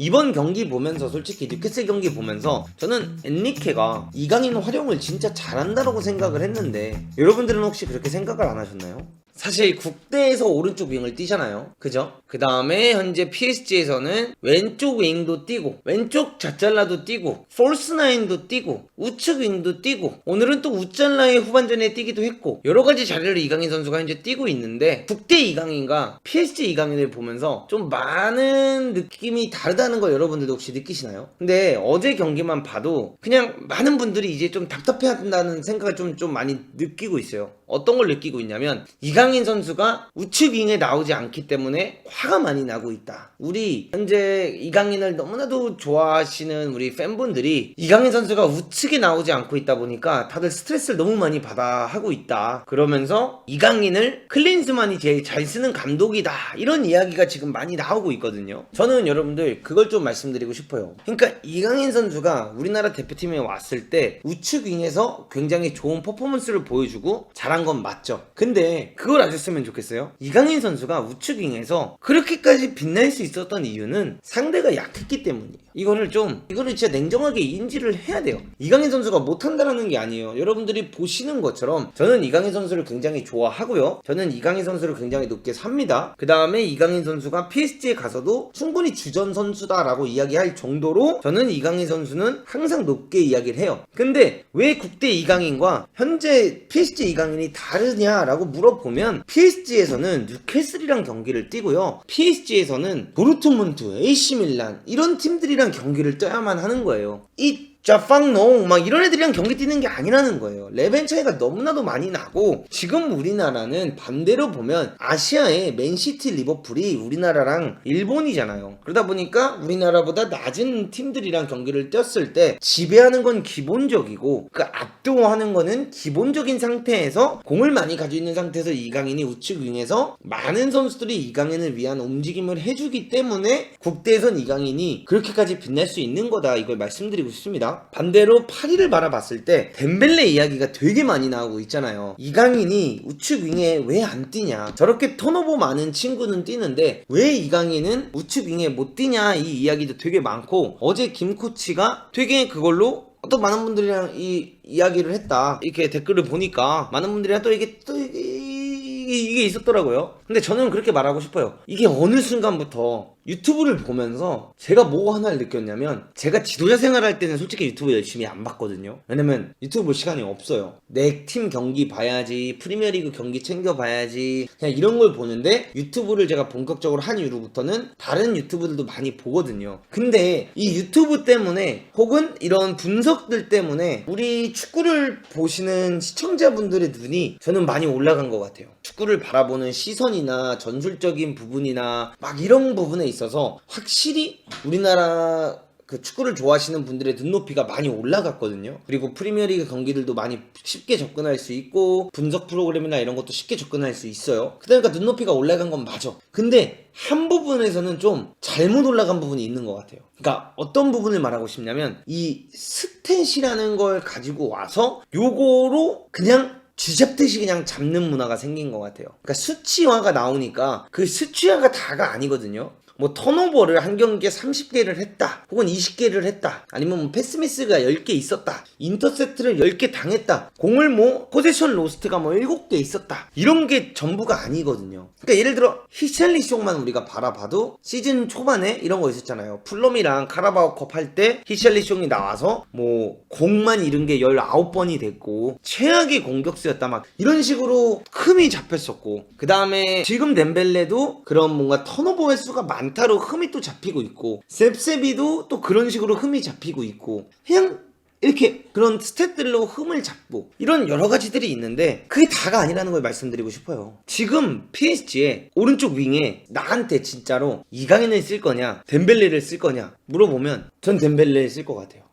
이번 경기 보면서 솔직히 뉴캐슬 경기 보면서 저는 엔리케가 이강인 활용을 진짜 잘한다라고 생각을 했는데 여러분들은 혹시 그렇게 생각을 안 하셨나요? 사실 국대에서 오른쪽 윙을 뛰잖아요. 그죠? 그 다음에 현재 PSG에서는 왼쪽 윙도 뛰고 왼쪽 자잘라도 뛰고 폴스나인도 뛰고 우측 윙도 뛰고 오늘은 또 우잘라의 후반전에 뛰기도 했고 여러가지 자리를 이강인 선수가 현재 뛰고 있는데 국대 이강인과 PSG 이강인을 보면서 좀 많은 느낌이 다르다는 거 여러분들도 혹시 느끼시나요? 근데 어제 경기만 봐도 그냥 많은 분들이 이제 좀 답답해한다는 생각을 좀 많이 느끼고 있어요. 어떤 걸 느끼고 있냐면 이강인 선수가 우측 윙에 나오지 않기 때문에 화가 많이 나고 있다. 우리 현재 이강인을 너무나도 좋아하시는 우리 팬분들이 이강인 선수가 우측에 나오지 않고 있다 보니까 다들 스트레스를 너무 많이 받아 하고 있다. 그러면서 이강인을 클린스만이 제일 잘 쓰는 감독이다. 이런 이야기가 지금 많이 나오고 있거든요. 저는 여러분들 그걸 좀 말씀드리고 싶어요. 그러니까 이강인 선수가 우리나라 대표팀에 왔을 때 우측 윙에서 굉장히 좋은 퍼포먼스를 보여주고 잘한 건 맞죠. 근데 그걸 아셨으면 좋겠어요. 이강인 선수가 우측 윙에서 그렇게까지 빛날 수 있었던 이유는 상대가 약했기 때문이에요. 이거를 진짜 냉정하게 인지를 해야 돼요. 이강인 선수가 못한다라는 게 아니에요. 여러분들이 보시는 것처럼 저는 이강인 선수를 굉장히 좋아하고요. 저는 이강인 선수를 굉장히 높게 삽니다. 그 다음에 이강인 선수가 PSG에 가서도 충분히 주전 선수다라고 이야기할 정도로 저는 이강인 선수는 항상 높게 이야기를 해요. 근데 왜 국대 이강인과 현재 PSG 이강인이 다르냐라고 물어보면 PSG에서는 뉴캐슬이랑 경기를 뛰고요. PSG에서는 도르트문트, AC 밀란 이런 팀들이랑 경기를 뛰어야만 하는 거예요. 이 자팡농 막 이런 애들이랑 경기 뛰는 게 아니라는 거예요. 레벨 차이가 너무나도 많이 나고 지금 우리나라는 반대로 보면 아시아의 맨시티, 리버풀이 우리나라랑 일본이잖아요. 그러다 보니까 우리나라보다 낮은 팀들이랑 경기를 뛰었을 때 지배하는 건 기본적이고 그 압도하는 거는 기본적인 상태에서 공을 많이 가지고 있는 상태에서 이강인이 우측 윙에서 많은 선수들이 이강인을 위한 움직임을 해주기 때문에 국대에선 이강인이 그렇게까지 빛날 수 있는 거다. 이걸 말씀드리고 싶습니다. 반대로 파리를 바라봤을 때 덴벨레 이야기가 되게 많이 나오고 있잖아요. 이강인이 우측 윙에 왜 안 뛰냐, 저렇게 턴오버 많은 친구는 뛰는데 왜 이강인은 우측 윙에 못 뛰냐, 이 이야기도 되게 많고 어제 김 코치가 되게 그걸로 또 많은 분들이랑 이 이야기를 했다 이렇게 댓글을 보니까 많은 분들이랑 또 이게 있었더라고요. 근데 저는 그렇게 말하고 싶어요. 이게 어느 순간부터 유튜브를 보면서 제가 뭐 하나를 느꼈냐면 제가 지도자 생활할 때는 솔직히 유튜브 열심히 안 봤거든요. 왜냐면 유튜브 볼 시간이 없어요. 내 팀 경기 봐야지, 프리미어리그 경기 챙겨봐야지, 그냥 이런 걸 보는데 유튜브를 제가 본격적으로 한 이후부터는 다른 유튜브들도 많이 보거든요. 근데 이 유튜브 때문에 혹은 이런 분석들 때문에 우리 축구를 보시는 시청자분들의 눈이 저는 많이 올라간 것 같아요. 축구를 바라보는 시선이나 전술적인 부분이나 막 이런 부분에 있어서 확실히 우리나라 그 축구를 좋아하시는 분들의 눈높이가 많이 올라갔거든요. 그리고 프리미어리그 경기들도 많이 쉽게 접근할 수 있고 분석 프로그램이나 이런 것도 쉽게 접근할 수 있어요. 그러니까 눈높이가 올라간 건 맞아. 근데 한 부분에서는 좀 잘못 올라간 부분이 있는 것 같아요. 그러니까 어떤 부분을 말하고 싶냐면 이 스탯이라는 걸 가지고 와서 요거로 그냥 쥐잡듯이 그냥 잡는 문화가 생긴 것 같아요. 그러니까 수치화가 나오니까 그 수치화가 다가 아니거든요. 뭐 턴오버를 한 경기에 30개를 했다, 혹은 20개를 했다, 아니면 뭐 패스미스가 10개 있었다, 인터셉트를 10개 당했다, 공을 뭐 포제션 로스트가 뭐 7개 있었다, 이런 게 전부가 아니거든요. 그러니까 예를 들어 히샬리숑만 우리가 바라봐도 시즌 초반에 이런 거 있었잖아요. 풀럼이랑 카라바오컵 할 때 히샬리숑이 나와서 뭐 공만 잃은 게 19번이 됐고 최악의 공격수였다, 막 이런 식으로 흠이 잡혔었고, 그 다음에 지금 덴벨레도 그런 뭔가 턴오버 횟수가 많다로 흠이 또 잡히고 있고, 셉셉이도 또 그런 식으로 흠이 잡히고 있고, 그냥 이렇게 그런 스탯들로 흠을 잡고 이런 여러 가지들이 있는데 그게 다가 아니라는 걸 말씀드리고 싶어요. 지금 PSG의 오른쪽 윙에 나한테 진짜로 이강인을 쓸 거냐 덴벨레를 쓸 거냐 물어보면 전 덴벨레를 쓸 것 같아요.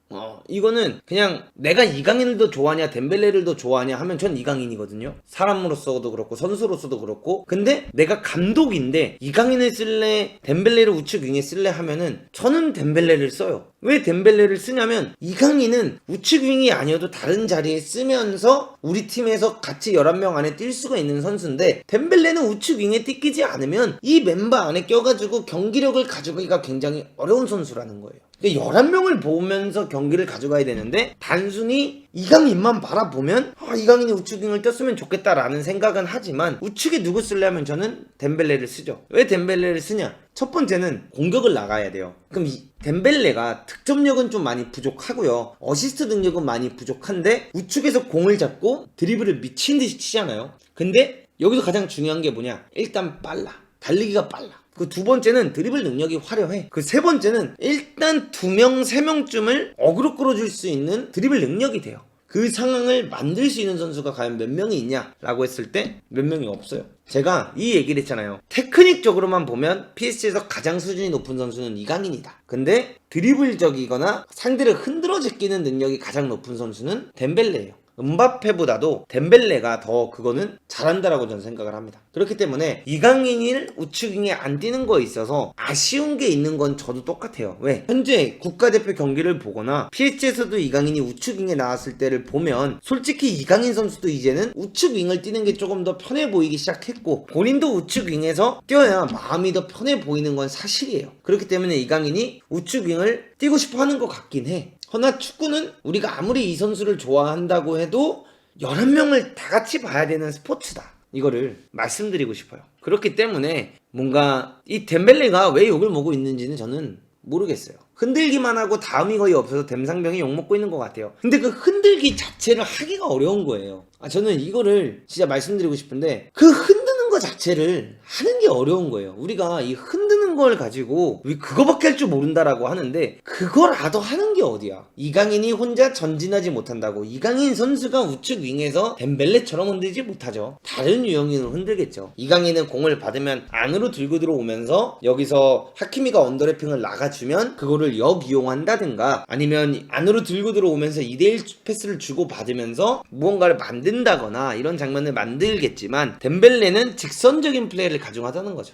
이거는 그냥 내가 이강인을 더 좋아하냐 덴벨레를 더 좋아하냐 하면 전 이강인이거든요. 사람으로서도 그렇고 선수로서도 그렇고. 근데 내가 감독인데 이강인을 쓸래 덴벨레를 우측 윙에 쓸래 하면은 저는 덴벨레를 써요. 왜 덴벨레를 쓰냐면 이강인은 우측 윙이 아니어도 다른 자리에 쓰면서 우리 팀에서 같이 11명 안에 뛸 수가 있는 선수인데 덴벨레는 우측 윙에 뛰기지 않으면 이 멤버 안에 껴가지고 경기력을 가져가기가 굉장히 어려운 선수라는 거예요. 11명을 보면서 경기를 가져가야 되는데 단순히 이강인만 바라보면 이강인이 우측 윙을 떴으면 좋겠다라는 생각은 하지만 우측에 누구 쓰려면 저는 덴벨레를 쓰죠. 왜 덴벨레를 쓰냐? 첫 번째는 공격을 나가야 돼요. 그럼 이 덴벨레가 득점력은 좀 많이 부족하고요. 어시스트 능력은 많이 부족한데 우측에서 공을 잡고 드리블을 미친 듯이 치잖아요. 근데 여기서 가장 중요한 게 뭐냐? 일단 빨라. 달리기가 빨라. 그 두 번째는 드리블 능력이 화려해. 그 세 번째는 일단 2명, 3명쯤을 어그로 끌어줄 수 있는 드리블 능력이 돼요. 그 상황을 만들 수 있는 선수가 과연 몇 명이 있냐라고 했을 때 몇 명이 없어요. 제가 이 얘기를 했잖아요. 테크닉적으로만 보면 PSG에서 가장 수준이 높은 선수는 이강인이다. 근데 드리블적이거나 상대를 흔들어 제끼는 능력이 가장 높은 선수는 덴벨레예요. 음바페보다도 덴벨레가 더 그거는 잘한다라고 저는 생각을 합니다. 그렇기 때문에 이강인을 우측윙에 안 뛰는 거에 있어서 아쉬운 게 있는 건 저도 똑같아요. 왜? 현재 국가대표 경기를 보거나 PSG에서도 이강인이 우측윙에 나왔을 때를 보면 솔직히 이강인 선수도 이제는 우측윙을 뛰는 게 조금 더 편해 보이기 시작했고 본인도 우측윙에서 뛰어야 마음이 더 편해 보이는 건 사실이에요. 그렇기 때문에 이강인이 우측윙을 뛰고 싶어 하는 것 같긴 해. 허나 축구는 우리가 아무리 이 선수를 좋아한다고 해도 11명을 다 같이 봐야 되는 스포츠다. 이거를 말씀드리고 싶어요. 그렇기 때문에 뭔가 이 덴벨레가 왜 욕을 먹고 있는지는 저는 모르겠어요. 흔들기만 하고 다음이 거의 없어서 댐상병이 욕먹고 있는 것 같아요. 근데 그 흔들기 자체를 하기가 어려운 거예요. 저는 이거를 진짜 말씀드리고 싶은데 그 흔드는 거 자체를 하는 게 어려운 거예요. 우리가 이 흔드는 걸 가지고 그거밖에 할 줄 모른다라고 하는데 그거라도 하는 게 어디야. 이강인이 혼자 전진하지 못한다고 이강인 선수가 우측 윙에서 덴벨레처럼 흔들지 못하죠. 다른 유형인으로 흔들겠죠. 이강인은 공을 받으면 안으로 들고 들어오면서 여기서 하키미가 언더래핑을 나가주면 그거를 역이용한다든가 아니면 안으로 들고 들어오면서 2대1 패스를 주고 받으면서 무언가를 만든다거나 이런 장면을 만들겠지만 덴벨레는 직선적인 플레이를 가중하자는 거죠.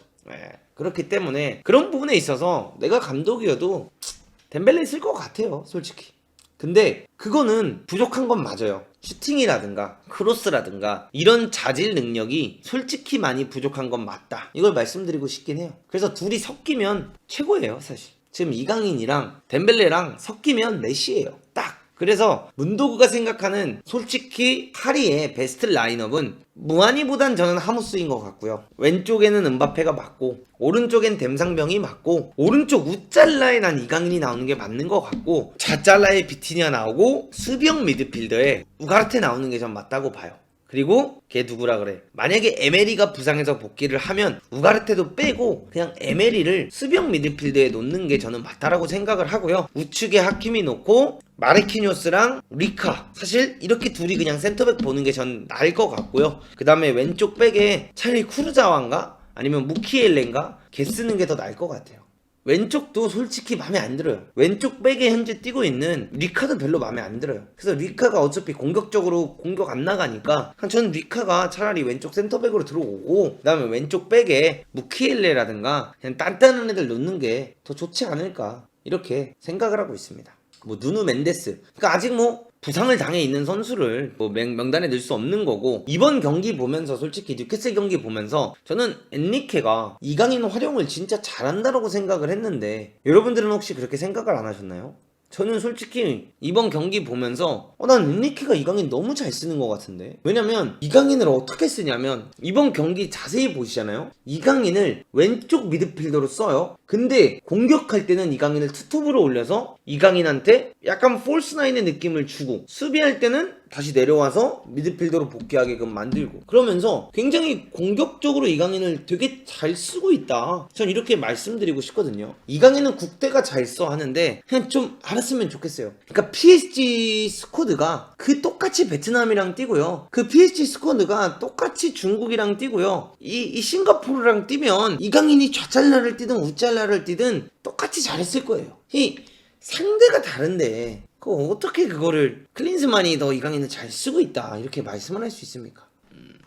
그렇기 때문에 그런 부분에 있어서 내가 감독이어도 덴벨레 쓸 것 같아요, 솔직히. 근데 그거는 부족한 건 맞아요. 슈팅이라든가 크로스라든가 이런 자질 능력이 솔직히 많이 부족한 건 맞다. 이걸 말씀드리고 싶긴 해요. 그래서 둘이 섞이면 최고예요, 사실. 지금 이강인이랑 덴벨레랑 섞이면 메시예요. 딱. 그래서 문도구가 생각하는 솔직히 파리의 베스트 라인업은 무한이보단 저는 하무스인 것 같고요. 왼쪽에는 음바페가 맞고 오른쪽엔 댐상병이 맞고 오른쪽 우짤라에 난 이강인이 나오는 게 맞는 것 같고 좌짤라에 비티니아 나오고 수비형 미드필더에 우가르테 나오는 게 전 맞다고 봐요. 그리고 걔 누구라 그래. 만약에 에메리가 부상해서 복귀를 하면 우가르테도 빼고 그냥 에메리를 수비형 미드필드에 놓는 게 저는 맞다라고 생각을 하고요. 우측에 하키미 놓고 마르키뇨스랑 리카 사실 이렇게 둘이 그냥 센터백 보는 게 전 나을 것 같고요. 그 다음에 왼쪽 백에 차라리 쿠르자와인가 아니면 무키엘레인가 걔 쓰는 게 더 나을 것 같아요. 왼쪽도 솔직히 마음에 안 들어요. 왼쪽 백에 현재 뛰고 있는 리카도 별로 마음에 안 들어요. 그래서 리카가 어차피 공격적으로 공격 안 나가니까 저는 리카가 차라리 왼쪽 센터백으로 들어오고 그 다음에 왼쪽 백에 무키엘레라든가 그냥 단단한 애들 놓는 게 더 좋지 않을까 이렇게 생각을 하고 있습니다. 누누 멘데스 그러니까 아직 부상을 당해 있는 선수를 명단에 넣을 수 없는 거고 이번 경기 보면서 솔직히 뉴캐슬 경기 보면서 저는 엔리케가 이강인 활용을 진짜 잘한다라고 생각을 했는데 여러분들은 혹시 그렇게 생각을 안 하셨나요? 저는 솔직히 이번 경기 보면서 난 엔리케가 이강인 너무 잘 쓰는 것 같은데 왜냐면 이강인을 어떻게 쓰냐면 이번 경기 자세히 보시잖아요. 이강인을 왼쪽 미드필더로 써요. 근데 공격할 때는 이강인을 투톱으로 올려서 이강인한테 약간 폴스나인의 느낌을 주고 수비할 때는 다시 내려와서 미드필더로 복귀하게끔 만들고 그러면서 굉장히 공격적으로 이강인을 되게 잘 쓰고 있다. 전 이렇게 말씀드리고 싶거든요. 이강인은 국대가 잘 써 하는데 그냥 좀 알았으면 좋겠어요. 그러니까 PSG 스쿼드가 똑같이 베트남이랑 뛰고요. 그 PSG 스쿼드가 똑같이 중국이랑 뛰고요. 이 싱가포르랑 뛰면 이강인이 좌잘라를 뛰든 우잘라를 뛰든 똑같이 잘했을 거예요. 이 상대가 다른데 어떻게 그거를 클린스만이 더 이강인을 잘 쓰고 있다 이렇게 말씀을 할 수 있습니까?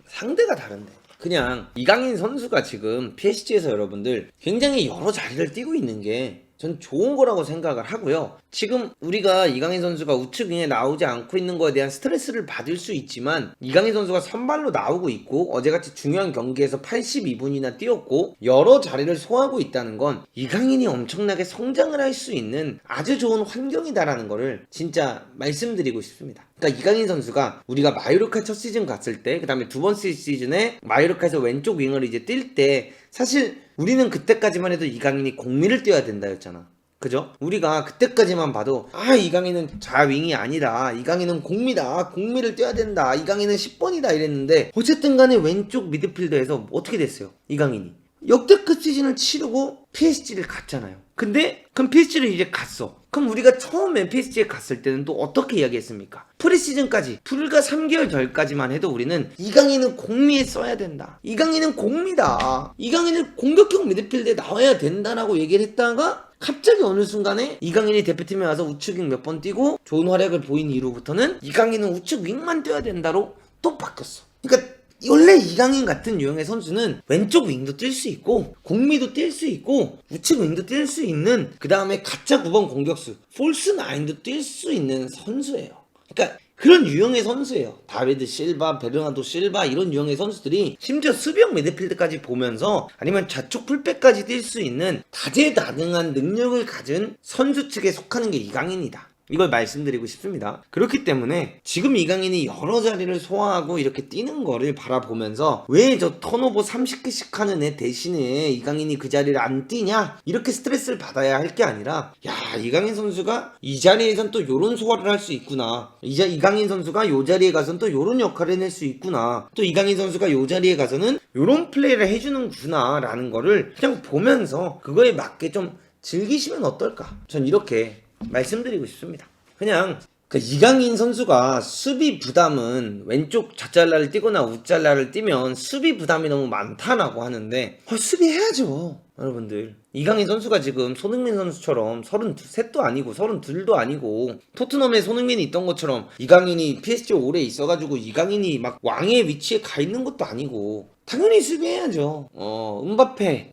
상대가 다른데 그냥 이강인 선수가 지금 PSG에서 여러분들 굉장히 여러 자리를 뛰고 있는 게 전 좋은 거라고 생각을 하고요. 지금 우리가 이강인 선수가 우측 윙에 나오지 않고 있는 거에 대한 스트레스를 받을 수 있지만 이강인 선수가 선발로 나오고 있고 어제같이 중요한 경기에서 82분이나 뛰었고 여러 자리를 소화하고 있다는 건 이강인이 엄청나게 성장을 할 수 있는 아주 좋은 환경이다라는 거를 진짜 말씀드리고 싶습니다. 그러니까 이강인 선수가 우리가 마요르카 첫 시즌 갔을 때 그 다음에 두 번째 시즌에 마요르카에서 왼쪽 윙을 이제 뛸 때 사실 우리는 그때까지만 해도 이강인이 공미를 뛰어야 된다였잖아. 그죠? 우리가 그때까지만 봐도 이강인은 좌윙이 아니다, 이강인은 공미다, 공미를 뛰어야 된다, 이강인은 10번이다 이랬는데 어쨌든 간에 왼쪽 미드필더에서 어떻게 됐어요? 이강인이 역대급 시즌을 치르고 PSG를 갔잖아요. 근데 그럼 PSG를 이제 갔어. 그럼 우리가 처음에 PSG에 갔을 때는 또 어떻게 이야기했습니까? 프리시즌까지 불과 3개월 전까지만 해도 우리는 이강인은 공미에 써야 된다, 이강인은 공미다, 이강인은 공격형 미드필드에 나와야 된다라고 얘기를 했다가 갑자기 어느 순간에 이강인이 대표팀에 와서 우측 윙 몇 번 뛰고 좋은 활약을 보인 이후부터는 이강인은 우측 윙만 뛰어야 된다로 또 바뀌었어. 그러니까 원래 이강인 같은 유형의 선수는 왼쪽 윙도 뛸 수 있고 공미도 뛸 수 있고 우측 윙도 뛸 수 있는, 그 다음에 가짜 9번 공격수 폴스 9도 뛸 수 있는 선수예요. 그러니까 그런 유형의 선수예요. 다비드 실바, 베르나도 실바 이런 유형의 선수들이 심지어 수비형 미드필드까지 보면서 아니면 좌측 풀백까지 뛸 수 있는 다재다능한 능력을 가진 선수 측에 속하는 게 이강인이다. 이걸 말씀드리고 싶습니다. 그렇기 때문에 지금 이강인이 여러 자리를 소화하고 이렇게 뛰는 거를 바라보면서 왜 저 턴오버 30개씩 하는 애 대신에 이강인이 그 자리를 안 뛰냐 이렇게 스트레스를 받아야 할 게 아니라, 야, 이강인 선수가 이 자리에선 또 요런 소화를 할 수 있구나, 이강인 선수가 요 자리에 가서는 또 요런 역할을 해낼 수 있구나, 또 이강인 선수가 요 자리에 가서는 요런 플레이를 해주는구나 라는 거를 그냥 보면서 그거에 맞게 좀 즐기시면 어떨까, 전 이렇게 말씀드리고 싶습니다. 그냥 이강인 선수가 수비 부담은 왼쪽 좌잘라를 뛰거나 우잘라를 뛰면 수비 부담이 너무 많다라고 하는데 수비해야죠 여러분들. 이강인 선수가 지금 손흥민 선수처럼 33도 아니고 32도 아니고 토트넘에 손흥민이 있던 것처럼 이강인이 PSG 오래 있어가지고 이강인이 막 왕의 위치에 가 있는 것도 아니고 당연히 수비해야죠.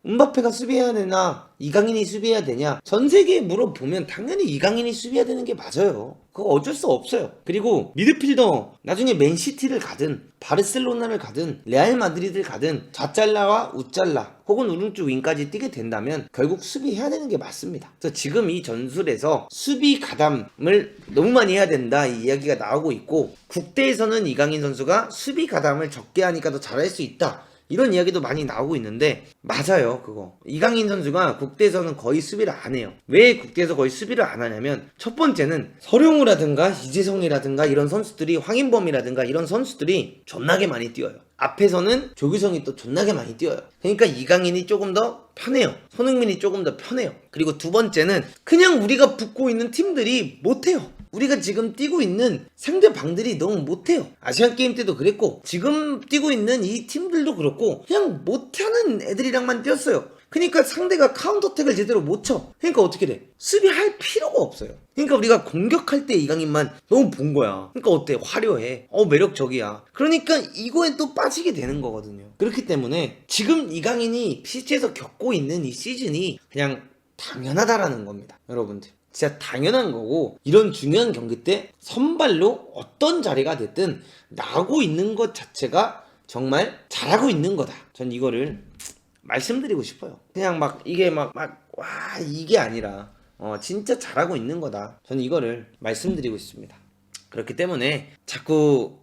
음바페가 수비해야 되나 이강인이 수비해야 되냐 전 세계에 물어보면 당연히 이강인이 수비해야 되는 게 맞아요. 그거 어쩔 수 없어요. 그리고 미드필더 나중에 맨시티를 가든 바르셀로나를 가든 레알 마드리드를 가든 좌잘라와 우잘라 혹은 오른쪽 윙까지 뛰게 된다면 결국 수비해야 되는 게 맞습니다. 그래서 지금 이 전술에서 수비 가담을 너무 많이 해야 된다 이 이야기가 나오고 있고, 국대에서는 이강인 선수가 수비 가담을 적게 하니까 더 잘할 수 있다 이런 이야기도 많이 나오고 있는데 맞아요. 그거 이강인 선수가 국대에서는 거의 수비를 안 해요. 왜 국대에서 거의 수비를 안 하냐면 첫 번째는 서령우라든가 이재성이라든가 이런 선수들이, 황인범이라든가 이런 선수들이 존나게 많이 뛰어요. 앞에서는 조규성이 또 존나게 많이 뛰어요. 그러니까 이강인이 조금 더 편해요. 손흥민이 조금 더 편해요. 그리고 두 번째는 그냥 우리가 붙고 있는 팀들이 못해요. 우리가 지금 뛰고 있는 상대방들이 너무 못해요. 아시안게임 때도 그랬고 지금 뛰고 있는 이 팀들도 그렇고 그냥 못하는 애들이랑만 뛰었어요. 그러니까 상대가 카운터택을 제대로 못 쳐. 그러니까 어떻게 돼? 수비할 필요가 없어요. 그러니까 우리가 공격할 때 이강인만 너무 본 거야. 그러니까 어때? 화려해. 매력적이야. 그러니까 이거에 또 빠지게 되는 거거든요. 그렇기 때문에 지금 이강인이 PSG에서 겪고 있는 이 시즌이 그냥 당연하다라는 겁니다. 여러분들. 진짜 당연한 거고, 이런 중요한 경기 때 선발로 어떤 자리가 됐든 나오고 있는 것 자체가 정말 잘하고 있는 거다. 전 이거를 말씀드리고 싶어요. 그냥 막 이게 와 이게 아니라 진짜 잘하고 있는 거다. 전 이거를 말씀드리고 싶습니다. 그렇기 때문에 자꾸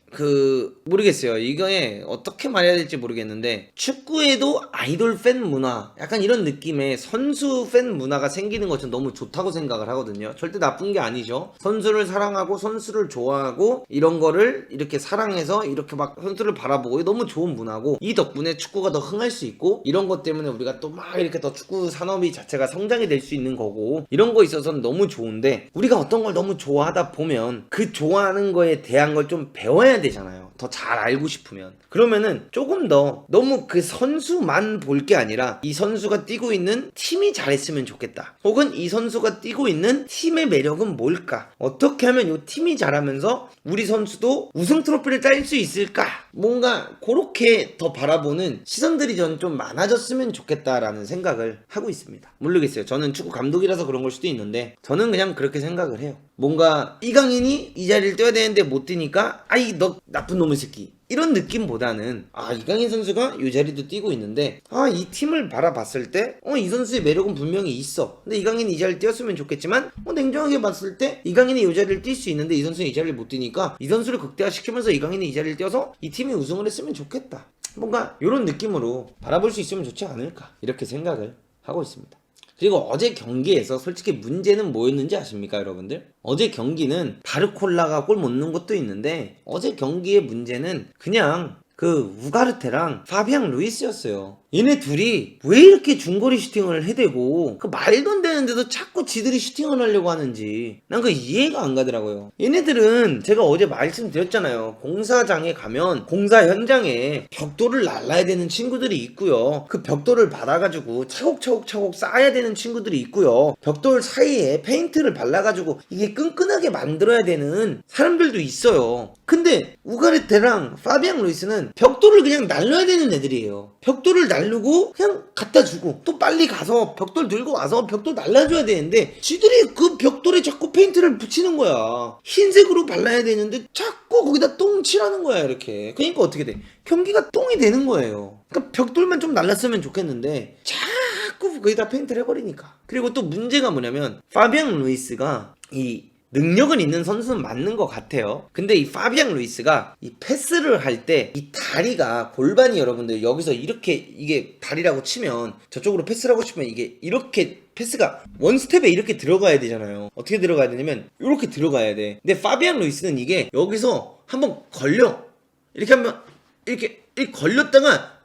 모르겠어요. 이거에 어떻게 말해야 될지 모르겠는데 축구에도 아이돌 팬 문화 약간 이런 느낌의 선수 팬 문화가 생기는 것은 너무 좋다고 생각을 하거든요. 절대 나쁜 게 아니죠. 선수를 사랑하고 선수를 좋아하고 이런 거를 이렇게 사랑해서 이렇게 막 선수를 바라보고 너무 좋은 문화고, 이 덕분에 축구가 더 흥할 수 있고 이런 것 때문에 우리가 또 막 이렇게 더 축구 산업이 자체가 성장이 될 수 있는 거고, 이런 거 있어서는 너무 좋은데 우리가 어떤 걸 너무 좋아하다 보면 그 좋아하는 거에 대한 걸 좀 배워야 해야 되잖아요. 더 잘 알고 싶으면. 그러면은 조금 더 너무 그 선수만 볼 게 아니라 이 선수가 뛰고 있는 팀이 잘했으면 좋겠다. 혹은 이 선수가 뛰고 있는 팀의 매력은 뭘까? 어떻게 하면 이 팀이 잘하면서 우리 선수도 우승 트로피를 딸 수 있을까? 뭔가 그렇게 더 바라보는 시선들이 저는 좀 많아졌으면 좋겠다라는 생각을 하고 있습니다. 모르겠어요. 저는 축구 감독이라서 그런 걸 수도 있는데 저는 그냥 그렇게 생각을 해요. 뭔가 이강인이 이 자리를 뛰어야 되는데 못 뛰니까 아이 너 나쁜 놈의 새끼 이런 느낌보다는 이강인 선수가 이 자리도 뛰고 있는데 이 팀을 바라봤을 때 이 선수의 매력은 분명히 있어. 근데 이강인이 이 자리를 뛰었으면 좋겠지만 냉정하게 봤을 때 이강인이 이 자리를 뛸 수 있는데 이 선수는 이 자리를 못 뛰니까 이 선수를 극대화시키면서 이강인이 이 자리를 뛰어서 이 팀이 우승을 했으면 좋겠다. 뭔가 이런 느낌으로 바라볼 수 있으면 좋지 않을까 이렇게 생각을 하고 있습니다. 그리고 어제 경기에서 솔직히 문제는 뭐였는지 아십니까 여러분들? 어제 경기는 바르콜라가 골 못 넣은 것도 있는데 어제 경기의 문제는 그냥 그 우가르테랑 파비앙 루이스였어요. 얘네 둘이 왜 이렇게 중거리 슈팅을 해대고 그 말도 안 되는데도 자꾸 지들이 슈팅을 하려고 하는지 난 그 이해가 안 가더라고요. 얘네들은 제가 어제 말씀드렸잖아요. 공사장에 가면 공사 현장에 벽돌을 날라야 되는 친구들이 있고요. 그 벽돌을 받아가지고 차곡차곡 쌓아야 되는 친구들이 있고요. 벽돌 사이에 페인트를 발라가지고 이게 끈끈하게 만들어야 되는 사람들도 있어요. 근데 우가르테랑 파비앙 루이스는 벽돌을 그냥 날려야 되는 애들이에요. 벽돌을 날르고 그냥 갖다 주고 또 빨리 가서 벽돌 들고 와서 벽돌 날라줘야 되는데 지들이 그 벽돌에 자꾸 페인트를 붙이는 거야. 흰색으로 발라야 되는데 자꾸 거기다 똥 칠하는 거야 이렇게. 그러니까 어떻게 돼? 경기가 똥이 되는 거예요. 그러니까 벽돌만 좀 날랐으면 좋겠는데 자꾸 거기다 페인트를 해버리니까. 그리고 또 문제가 뭐냐면 파비앙 루이스가 이 능력은 있는 선수는 맞는 것 같아요. 근데 이 파비앙 루이스가 이 패스를 할 때 이 다리가 골반이 여러분들 여기서 이렇게 이게 다리라고 치면 저쪽으로 패스를 하고 싶으면 이게 이렇게 패스가 원스텝에 이렇게 들어가야 되잖아요. 어떻게 들어가야 되냐면 이렇게 들어가야 돼. 근데 파비앙 루이스는 이게 여기서 한번 걸려. 이렇게 하면 이렇게 걸렸다가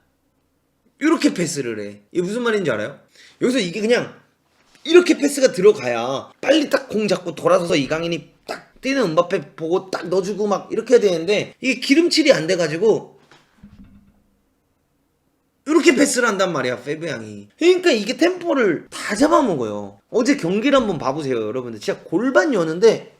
이렇게 패스를 해. 이게 무슨 말인지 알아요? 여기서 이게 그냥 이렇게 패스가 들어가야 빨리 딱 공 잡고 돌아서서 이강인이 딱 뛰는 음바페 보고 딱 넣어주고 막 이렇게 해야 되는데 이게 기름칠이 안 돼가지고 이렇게 패스를 한단 말이야 페비앙이. 그러니까 이게 템포를 다 잡아먹어요. 어제 경기를 한번 봐보세요 여러분들. 진짜 골반 여는데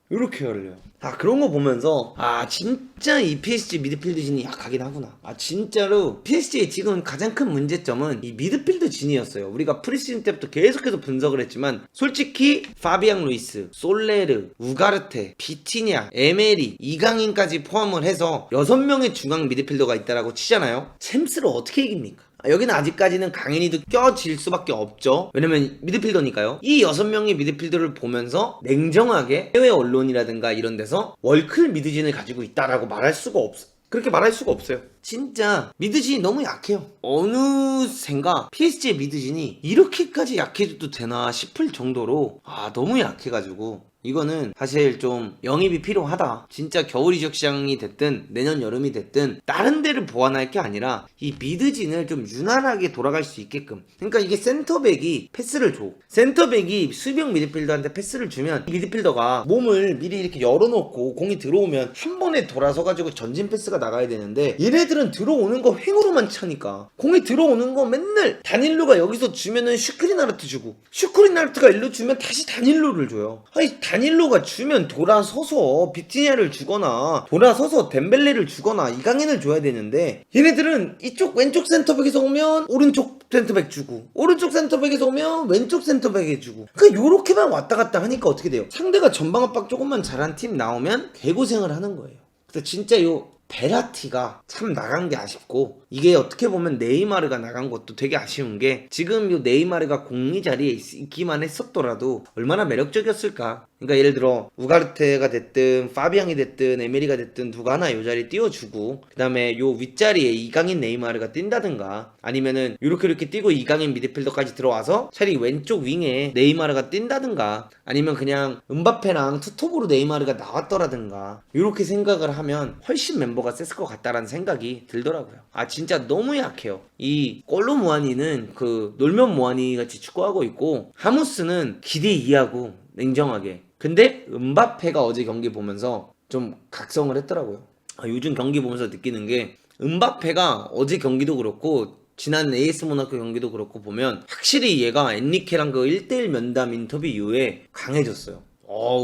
이렇게 열려요. 그런 거 보면서 진짜 이 PSG 미드필드 진이 약하긴 하구나. 진짜로 PSG의 지금 가장 큰 문제점은 이 미드필드 진이었어요. 우리가 프리시즌 때부터 계속해서 분석을 했지만 솔직히 파비앙 루이스, 솔레르, 우가르테, 비티냐, 에메리, 이강인까지 포함을 해서 6명의 중앙 미드필더가 있다라고 치잖아요. 챔스를 어떻게 이깁니까? 여기는 아직까지는 강인이도 껴질 수밖에 없죠. 왜냐면 미드필더니까요. 이 6명의 미드필더를 보면서 냉정하게 해외 언론이라든가 이런 데서 월클 미드진을 가지고 있다라고 말할 수가 없어. 그렇게 말할 수가 없어요. 진짜 미드진이 너무 약해요. 어느샌가 PSG의 미드진이 이렇게까지 약해져도 되나 싶을 정도로 너무 약해가지고 이거는 사실 좀 영입이 필요하다. 진짜 겨울 이적 시장이 됐든 내년 여름이 됐든 다른 데를 보완할 게 아니라 이 미드진을 좀 유난하게 돌아갈 수 있게끔. 그러니까 이게 센터백이 패스를 줘. 센터백이 수비형 미드필더한테 패스를 주면 미드필더가 몸을 미리 이렇게 열어놓고 공이 들어오면 한 번에 돌아서가지고 전진 패스가 나가야 되는데 얘네들은 들어오는 거 횡으로만 차니까 공이 들어오는 거 맨날 다닐로가 여기서 주면은 슈크리나르트 주고 슈크리나르트가 일로 주면 다시 다닐로를 줘요. 아니 다닐로가 주면 돌아서서 비티냐를 주거나 돌아서서 덴벨레를 주거나 이강인을 줘야 되는데 얘네들은 이쪽 왼쪽 센터백에서 오면 오른쪽 센터백 주고 오른쪽 센터백에서 오면 왼쪽 센터백에 주고 그러니까 요렇게만 왔다 갔다 하니까 어떻게 돼요? 상대가 전방 압박 조금만 잘한 팀 나오면 개고생을 하는 거예요. 그래서 진짜 요 베라티가 참 나간 게 아쉽고 이게 어떻게 보면 네이마르가 나간 것도 되게 아쉬운 게 지금 이 네이마르가 공이 자리에 있기만 했었더라도 얼마나 매력적이었을까. 그러니까 예를 들어 우가르테가 됐든 파비앙이 됐든 에메리가 됐든 누가 하나 요 자리에 띄워주고 그 다음에 요 윗자리에 이강인 네이마르가 뛴다든가 아니면은 이렇게 뛰고 이강인 미드필더까지 들어와서 차라리 왼쪽 윙에 네이마르가 뛴다든가 아니면 그냥 음바페랑 투톱으로 네이마르가 나왔더라든가 이렇게 생각을 하면 훨씬 멤버가 셌을 것 같다라는 생각이 들더라고요. 진짜 너무 약해요. 이 꼴로 모하니는 그 놀면 모하니 같이 축구하고 있고 하무스는 기대 이하고 냉정하게. 근데 음바페가 어제 경기 보면서 좀 각성을 했더라고요. 요즘 경기 보면서 느끼는 게 음바페가 어제 경기도 그렇고 지난 AS 모나코 경기도 그렇고 보면 확실히 얘가 엔리케랑 그 1대1 면담 인터뷰 이후에 강해졌어요.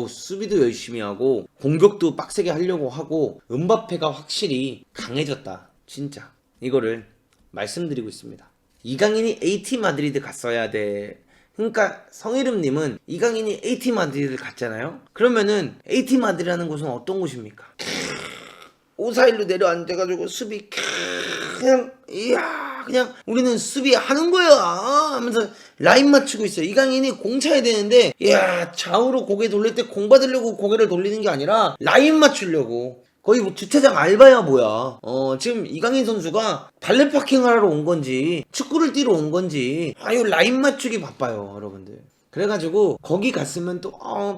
수비도 열심히 하고 공격도 빡세게 하려고 하고 음바페가 확실히 강해졌다. 진짜 이거를 말씀드리고 있습니다. 이강인이 AT 마드리드 갔어야 돼. 그러니까 성희름님은 이강인이 AT 마드리드를 갔잖아요. 그러면은 AT 마드리드라는 곳은 어떤 곳입니까? 5-4-1로 내려앉아가지고 수비 그냥 이야 그냥 우리는 수비하는 거야 하면서 라인 맞추고 있어요. 이강인이 공 차야 되는데 이야 좌우로 고개 돌릴 때 공 받으려고 고개를 돌리는 게 아니라 라인 맞추려고 거의 뭐 주차장 알바야 뭐야. 지금 이강인 선수가 발레 파킹을 하러 온 건지 축구를 뛰러 온 건지 아유 라인 맞추기 바빠요 여러분들. 그래가지고 거기 갔으면 또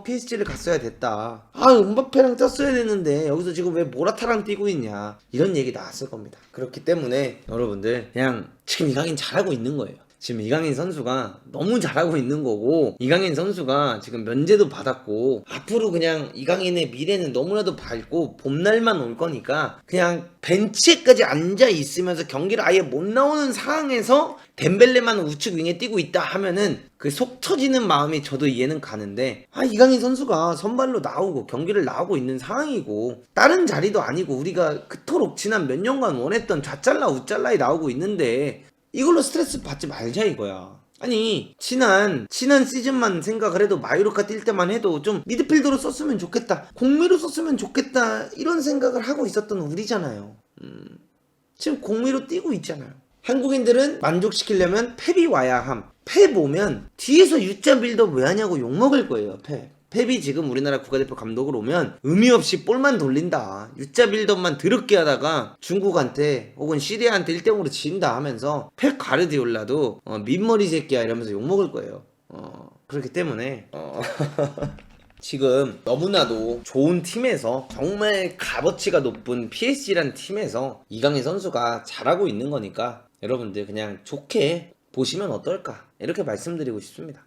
PSG를 갔어야 됐다. 음바페랑 떴어야 되는데 여기서 지금 왜 모라타랑 뛰고 있냐 이런 얘기 나왔을 겁니다. 그렇기 때문에 여러분들 그냥 지금 이강인 잘하고 있는 거예요. 지금 이강인 선수가 너무 잘하고 있는 거고 이강인 선수가 지금 면제도 받았고 앞으로 그냥 이강인의 미래는 너무나도 밝고 봄날만 올 거니까 그냥 벤치에까지 앉아 있으면서 경기를 아예 못 나오는 상황에서 덴벨레만 우측 윙에 뛰고 있다 하면은 그 속 터지는 마음이 저도 이해는 가는데 이강인 선수가 선발로 나오고 경기를 나오고 있는 상황이고 다른 자리도 아니고 우리가 그토록 지난 몇 년간 원했던 좌잘라 우잘라에 나오고 있는데 이걸로 스트레스 받지 말자 이거야. 아니 지난 시즌만 생각을 해도 마요르카 뛸 때만 해도 좀 미드필더로 썼으면 좋겠다 공미로 썼으면 좋겠다 이런 생각을 하고 있었던 우리잖아요. 지금 공미로 뛰고 있잖아요. 한국인들은 만족시키려면 펩이 와야 함. 펩 오면 뒤에서 U자 빌드업 왜 하냐고 욕먹을 거예요. 펩이 지금 우리나라 국가대표 감독으로 오면 의미 없이 볼만 돌린다. U자 빌드업만 더럽게 하다가 중국한테 혹은 시리아한테 1대0으로 진다 하면서 펩 가르디올라도 민머리 새끼야 이러면서 욕먹을 거예요. 그렇기 때문에 지금 너무나도 좋은 팀에서 정말 값어치가 높은 PSG라는 팀에서 이강인 선수가 잘하고 있는 거니까 여러분들 그냥 좋게 보시면 어떨까 이렇게 말씀드리고 싶습니다.